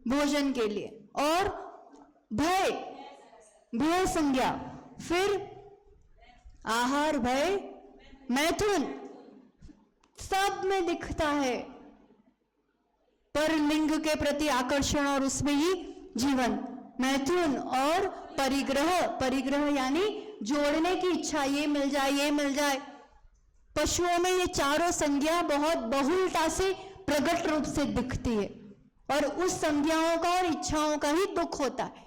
भोजन के लिए। और भय, भय संज्ञा, फिर आहार, भय, मैथुन, सब में दिखता है, पर लिंग के प्रति आकर्षण और उसमें ही जीवन। मैथुन और परिग्रह, परिग्रह यानी जोड़ने की इच्छा, ये मिल जाए, ये मिल जाए। पशुओं में ये चारों संज्ञा बहुत बहुलता से प्रकट रूप से दिखती है, और उस संज्ञाओं का और इच्छाओं का ही दुख होता है।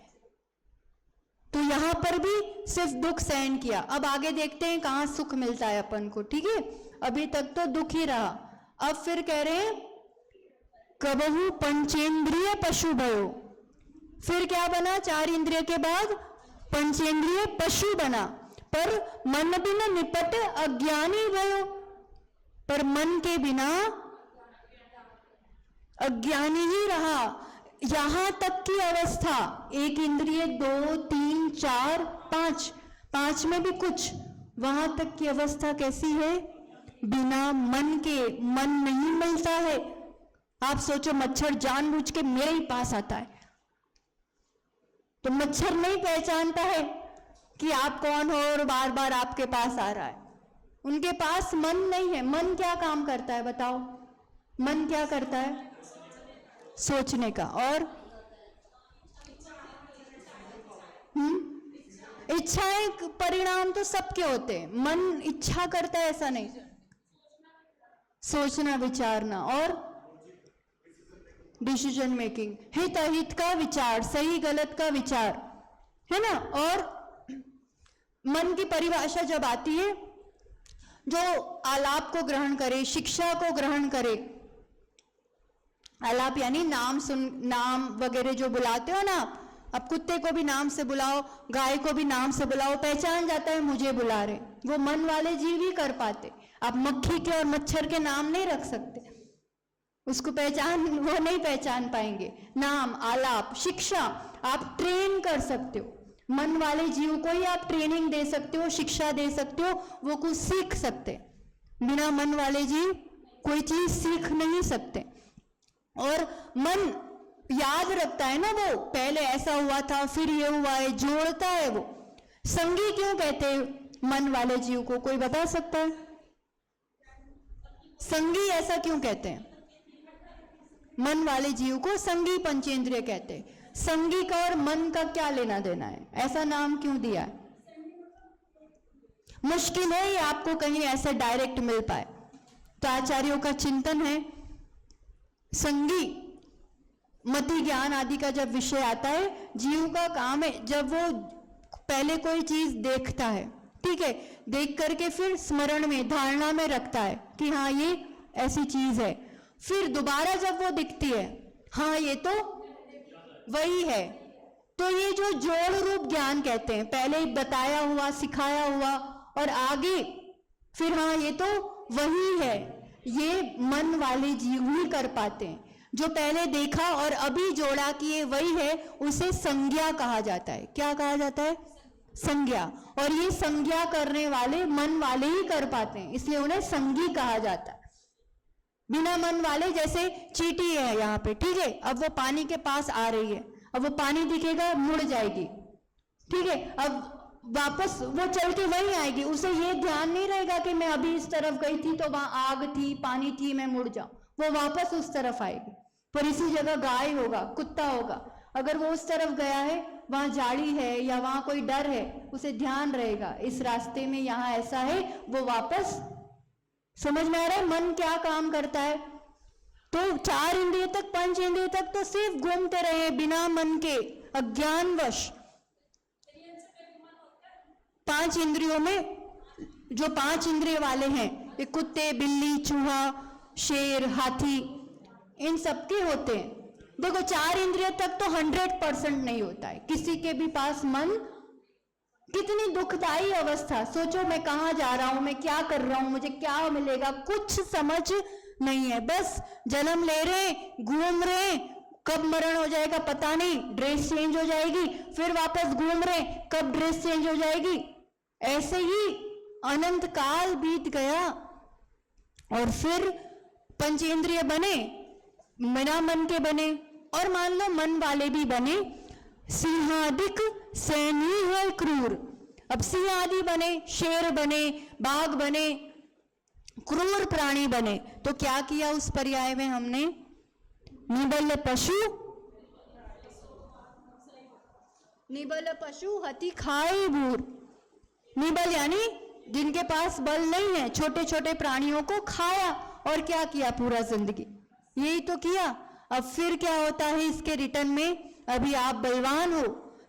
तो यहां पर भी सिर्फ दुख सहन किया। अब आगे देखते हैं कहां सुख मिलता है अपन को, ठीक है? अभी तक तो दुख ही रहा। अब फिर कह रहे हैं कबहु पंचेंद्रिय पशु भयो। फिर क्या बना? 4 इंद्रिय के बाद पंचेंद्रिय पशु बना। पर मन बिना निपट अज्ञानी भयो, पर मन के बिना अज्ञानी ही रहा। यहां तक की अवस्था, 1 इंद्रिय 2 3 4 5, 5 में भी कुछ, वहां तक की अवस्था कैसी है? बिना मन के, मन नहीं मिलता है। आप सोचो, मच्छर जानबूझ के मेरे ही पास आता है, तो मच्छर नहीं पहचानता है कि आप कौन हो और बार बार आपके पास आ रहा है। उनके पास मन नहीं है। मन क्या काम करता है बताओ? मन क्या करता है? सोचने का। और इच्छाएं, परिणाम तो सबके होते हैं। मन इच्छा करता है ऐसा नहीं, सोचना, विचारना, और डिसीजन मेकिंग, हित अहित का विचार, सही गलत का विचार, है ना। और मन की परिभाषा जब आती है, जो आलाप को ग्रहण करे, शिक्षा को ग्रहण करे। आलाप यानी नाम सुन, नाम वगैरह जो बुलाते हो ना, अब कुत्ते को भी नाम से बुलाओ, गाय को भी नाम से बुलाओ, पहचान जाता है मुझे बुला रहे। वो मन वाले जीव ही कर पाते। आप मक्खी के और मच्छर के नाम नहीं रख सकते, उसको वो नहीं पहचान पाएंगे। नाम, आलाप, शिक्षा आप ट्रेन कर सकते हो। मन वाले जीव को ही आप ट्रेनिंग दे सकते हो, शिक्षा दे सकते हो, वो कुछ सीख सकते। बिना मन वाले जीव कोई चीज सीख नहीं सकते। और मन याद रखता है ना, वो पहले ऐसा हुआ था फिर ये हुआ है, जोड़ता है वो। संगी क्यों कहते हैं मन वाले जीव को, कोई बता सकता है? संगी ऐसा क्यों कहते हैं? मन वाले जीव को संगी पंचेंद्रिय कहते हैं। संगी का और मन का क्या लेना देना है, ऐसा नाम क्यों दिया है? मुश्किल है ये आपको कहीं ऐसे डायरेक्ट मिल पाए। तो आचार्यों का चिंतन है, संगी मति ज्ञान आदि का जब विषय आता है, जीव का काम है जब वो पहले कोई चीज देखता है, ठीक है, देख करके फिर स्मरण में, धारणा में रखता है कि हाँ ये ऐसी चीज है। फिर दोबारा जब वो दिखती है, हाँ ये तो वही है, तो ये जो जोड़ रूप ज्ञान कहते हैं, पहले बताया हुआ, सिखाया हुआ और आगे फिर हाँ ये तो वही है, ये मन वाले जीव ही कर पाते हैं। जो पहले देखा और अभी जोड़ा कि ये वही है, उसे संज्ञा कहा जाता है। क्या कहा जाता है? संज्ञा। और ये संज्ञा करने वाले मन वाले ही कर पाते हैं, इसलिए उन्हें संगी कहा जाता है। बिना मन वाले, जैसे चींटी है यहाँ पे, ठीक है, अब वो पानी के पास आ रही है, अब वो पानी दिखेगा मुड़ जाएगी, ठीक है, अब वापस वो चल के वहीं आएगी, उसे ये ध्यान नहीं रहेगा कि मैं अभी इस तरफ गई थी तो वहां आग थी, पानी थी, मैं मुड़ जाऊं, वो वापस उस तरफ आएगी। पर इसी जगह गाय होगा, कुत्ता होगा, अगर वो उस तरफ गया है, वहां झाड़ी है या वहां कोई डर है, उसे ध्यान रहेगा इस रास्ते में यहाँ ऐसा है, वो वापस। समझ में आ रहा है मन क्या काम करता है? तो 4 इंद्रिय तक, 5 इंद्रिय तक तो सिर्फ घूमते रहे बिना मन के, अज्ञानवश। 5 इंद्रियों में जो 5 इंद्रिय वाले हैं, ये कुत्ते, बिल्ली, चूहा, शेर, हाथी, इन सबके होते हैं। देखो 4 इंद्रिय तक तो 100% नहीं होता है किसी के भी पास मन। कितनी दुखदाई अवस्था, सोचो मैं कहां जा रहा हूं, मैं क्या कर रहा हूं, मुझे क्या मिलेगा, कुछ समझ नहीं है, बस जन्म ले रहे, घूम रहे, कब मरण हो जाएगा पता नहीं, ड्रेस चेंज हो जाएगी, फिर वापस घूम रहे, कब ड्रेस चेंज हो जाएगी, ऐसे ही अनंत काल बीत गया। और फिर पंचेंद्रिय बने, बिना मन के बने, और मान लो मन वाले भी बने, सिंहादिक सैनी है क्रूर। अब सिंह आदि बने, शेर बने, बाघ बने, क्रूर प्राणी बने, तो क्या किया उस पर्याय में हमने? निबल पशु, निबल पशु हति खाए भूर। निबल यानी जिनके पास बल नहीं है, छोटे छोटे प्राणियों को खाया, और क्या किया पूरा जिंदगी? यही तो किया। अब फिर क्या होता है इसके रिटर्न में? अभी आप बलवान हो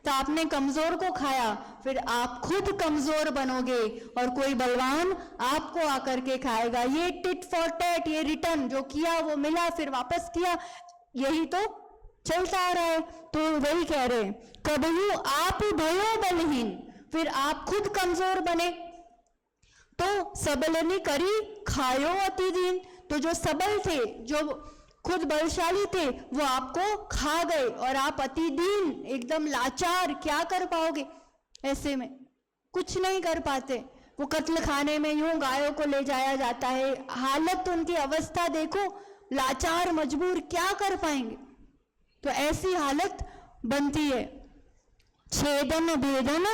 तो आपने कमजोर को खाया, फिर आप खुद कमजोर बनोगे और कोई बलवान आपको आकर के खाएगा। ये टिट फॉर टैट, ये रिटर्न जो किया वो मिला, फिर वापस किया, यही तो चलता आ रहा है। तो वही कह रहे हैं, कबहू आप भयो बलहीन, फिर आप खुद कमजोर बने, तो सबलनी करी खायो अति दीन। तो जो सबल थे, जो खुद बलशाली थे, वो आपको खा गए और आप अति दीन, एकदम लाचार, क्या कर पाओगे ऐसे में? कुछ नहीं कर पाते। वो कत्ल खाने में यूं गायों को ले जाया जाता है, हालत उनकी अवस्था देखो, लाचार, मजबूर, क्या कर पाएंगे? तो ऐसी हालत बनती है। छेदन भेदन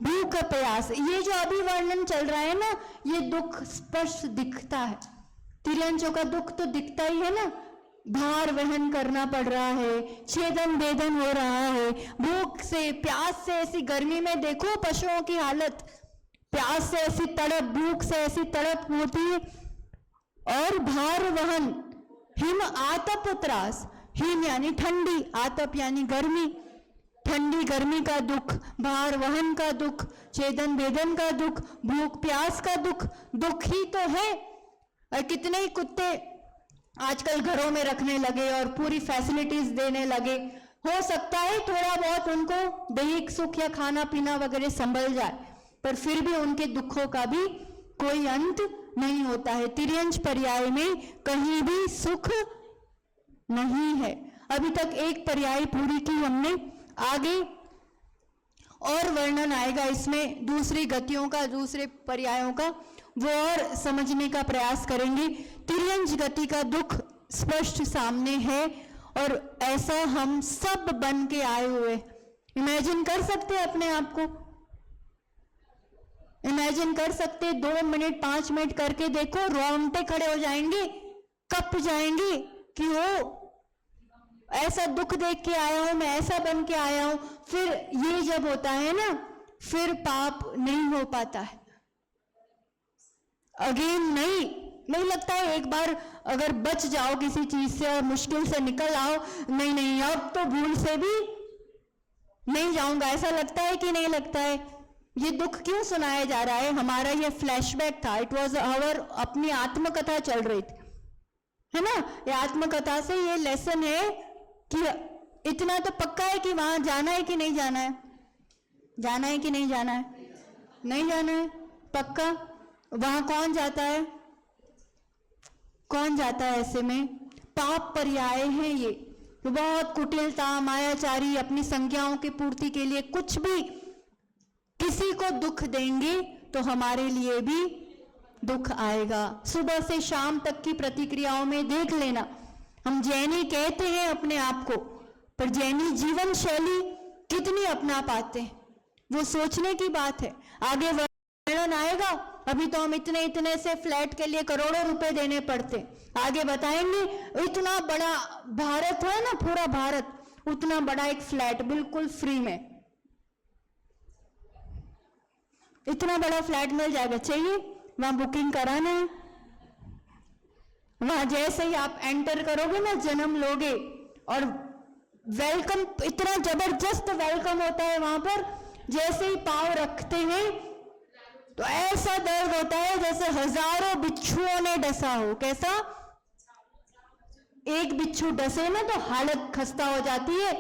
भूख प्यास, ये जो अभी वर्णन चल रहा है ना, ये दुख स्पष्ट दिखता है। तिर्यंचों का दुख तो दिखता ही है ना, भार वहन करना पड़ रहा है, छेदन भेदन हो रहा है, भूख से, प्यास से, ऐसी गर्मी में देखो पशुओं की हालत, प्यास से ऐसी तड़प, भूख से ऐसी तड़प होती है, और भार वहन, हिम आतप त्रास, हिम यानी ठंडी, आतप यानी गर्मी, ठंडी गर्मी का दुख, भार वहन का दुख, छेदन भेदन का दुख, भूख प्यास का दुख, दुख ही तो है। और कितने ही कुत्ते आजकल घरों में रखने लगे और पूरी फैसिलिटीज देने लगे, हो सकता है थोड़ा बहुत उनको दैहिक सुख या खाना पीना वगैरह संभल जाए, पर फिर भी उनके दुखों का भी कोई अंत नहीं होता है। तिर्यंच पर्याय में कहीं भी सुख नहीं है। अभी तक एक पर्याय पूरी की हमने, आगे और वर्णन आएगा इसमें दूसरी गतियों का, दूसरे पर्यायों का, वो और समझने का प्रयास करेंगे। तिर्यंच गति का दुख स्पष्ट सामने है और ऐसा हम सब बन के आए हुए। इमेजिन कर सकते हैं अपने आप को, इमेजिन कर सकते, 2 मिनट 5 मिनट करके देखो, रोंगटे खड़े हो जाएंगे, कप जाएंगे कि वो ऐसा दुख देख के आया हूं, मैं ऐसा बन के आया हूं। फिर ये जब होता है ना, फिर पाप नहीं हो पाता है, अगेन नहीं लगता है। एक बार अगर बच जाओ किसी चीज से और मुश्किल से निकल आओ, नहीं अब तो भूल से भी नहीं जाऊंगा, ऐसा लगता है कि नहीं लगता है? ये दुख क्यों सुनाया जा रहा है? हमारा ये फ्लैशबैक था, इट वॉज आवर, अपनी आत्मकथा चल रही थी, है ना। ये आत्मकथा से ये लेसन है कि इतना तो पक्का है कि वहां जाना है कि नहीं जाना है, जाना है कि नहीं जाना है, नहीं जाना है पक्का। वहां कौन जाता है, कौन जाता है? ऐसे में पाप पर्याय है ये, तो बहुत कुटिलता, मायाचारी, अपनी संज्ञाओं की पूर्ति के लिए कुछ भी किसी को दुख देंगे तो हमारे लिए भी दुख आएगा। सुबह से शाम तक की प्रतिक्रियाओं में देख लेना, हम जैनी कहते हैं अपने आप को, पर जैनी जीवन शैली कितनी अपना पाते हैं वो सोचने की बात है। आगे वर्णन आएगा, अभी तो हम इतने से फ्लैट के लिए करोड़ों रुपए देने पड़ते, आगे बताएंगे। इतना बड़ा भारत है ना, पूरा भारत, उतना बड़ा एक फ्लैट बिल्कुल फ्री में, इतना बड़ा फ्लैट मिल जाएगा। चाहिए? वहां बुकिंग कराना है, वहां जैसे ही आप एंटर करोगे ना, जन्म लोगे और वेलकम, इतना जबरदस्त वेलकम होता है वहां पर। जैसे ही पांव रखते हैं तो ऐसा दर्द होता है जैसे हजारों बिच्छुओं ने डसा हो। कैसा? एक बिच्छू डसे ना तो हालत खस्ता हो जाती है,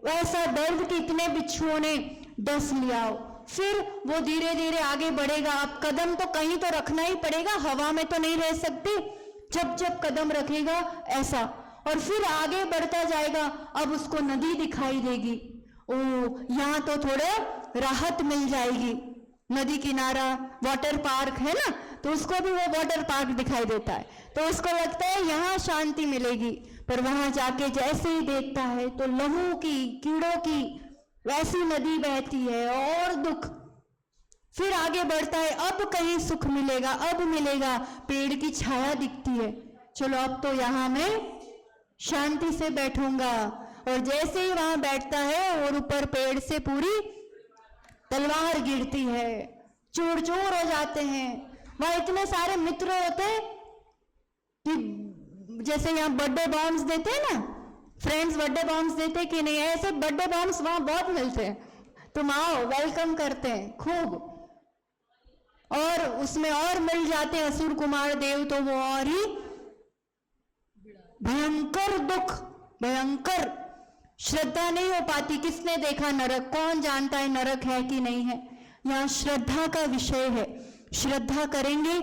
वैसा दर्द कि इतने बिच्छुओं ने डस लिया हो। फिर वो धीरे धीरे आगे बढ़ेगा, अब कदम तो कहीं तो रखना ही पड़ेगा, हवा में तो नहीं रह सकते, जब जब कदम रखेगा ऐसा, और फिर आगे बढ़ता जाएगा। अब उसको नदी दिखाई देगी, ओ यहाँ तो थोड़ा राहत मिल जाएगी, नदी किनारा वाटर पार्क है ना, तो उसको भी वो वाटर पार्क दिखाई देता है, तो उसको लगता है यहाँ शांति मिलेगी। पर वहां जाके जैसे ही देखता है तो लहू की, कीड़ों की वैसी नदी बहती है और दुख। फिर आगे बढ़ता है, अब कहीं सुख मिलेगा, अब मिलेगा, पेड़ की छाया दिखती है, चलो अब तो यहाँ मैं शांति से बैठूंगा। और जैसे ही वहां बैठता है और ऊपर पेड़ से पूरी तलवार गिरती है, चूर चूर हो जाते हैं। वहां इतने सारे मित्र होते हैं कि जैसे यहाँ बर्थडे बॉम्ब्स देते हैं ना, फ्रेंड्स बर्थडे बॉम्ब्स देते कि नहीं, ऐसे बर्थडे बॉम्ब्स वहां बहुत मिलते हैं, तुम आओ, वेलकम करते हैं खूब। और उसमें और मिल जाते हैं असुर कुमार देव, तो वो और ही भयंकर दुख, भयंकर। श्रद्धा नहीं हो पाती। किसने देखा नरक? कौन जानता है नरक है कि नहीं है? यहाँ श्रद्धा का विषय है, श्रद्धा करेंगे।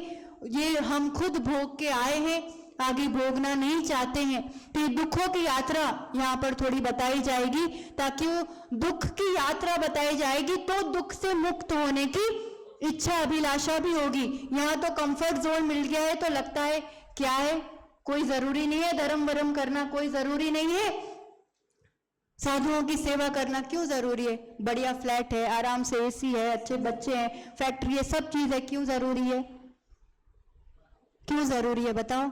ये हम खुद भोग के आए हैं, आगे भोगना नहीं चाहते हैं, तो ये दुखों की यात्रा यहाँ पर थोड़ी बताई जाएगी, ताकि वो दुख की यात्रा बताई जाएगी तो दुख से मुक्त होने की इच्छा अभिलाषा भी होगी। यहाँ तो कंफर्ट जोन मिल गया है तो लगता है क्या है, कोई जरूरी नहीं है धर्म वरम करना, कोई जरूरी नहीं है, साधुओं की सेवा करना क्यों जरूरी है? बढ़िया फ्लैट है, आराम से एसी है, अच्छे बच्चे हैं, फैक्ट्री है, सब चीज है, क्यों जरूरी है? क्यों जरूरी है बताओ?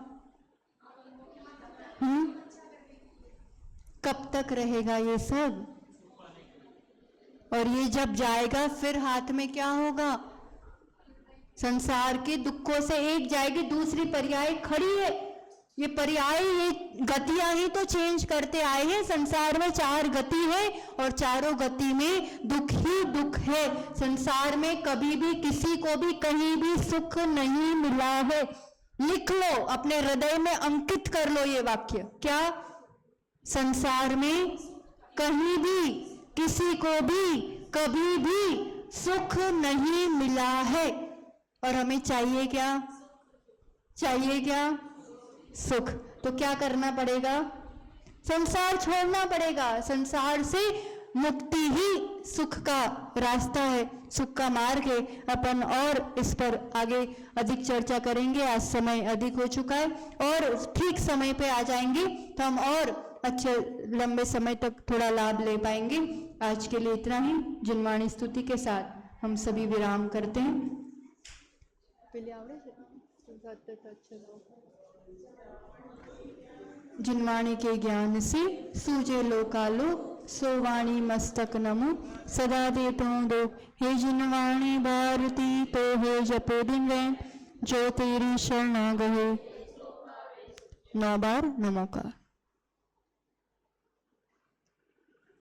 कब तक रहेगा ये सब? और ये जब जाएगा फिर हाथ में क्या होगा? संसार के दुखों से एक जाएगी, दूसरी पर्याय खड़ी है। ये पर्याय, ये गतियां ही तो चेंज करते आए हैं। संसार में 4 गति है और चारों गति में दुख ही दुख है। संसार में कभी भी किसी को भी कहीं भी सुख नहीं मिला है। लिख लो, अपने हृदय में अंकित कर लो ये वाक्य। क्या? संसार में कहीं भी किसी को भी कभी भी सुख नहीं मिला है। और हमें चाहिए क्या? चाहिए क्या? सुख। तो क्या करना पड़ेगा? संसार छोड़ना पड़ेगा। संसार से मुक्ति ही सुख का रास्ता है, सुख का मार्ग है। अपन और इस पर आगे अधिक चर्चा करेंगे। आज समय अधिक हो चुका है और ठीक समय पे आ जाएंगे तो हम और अच्छे लंबे समय तक थोड़ा लाभ ले पाएंगे। आज के लिए इतना ही। जिनवाणी स्तुति के साथ हम सभी विराम करते हैं। जिनवाणी के ज्ञान से सूझे लोकालो, सो वाणी मस्तक नमो सदा दे तो दो। हे जिनवाणी भारती तो हे जपो दिन रैन, जो तेरी शरणा गहे। 9 बार नमोकार।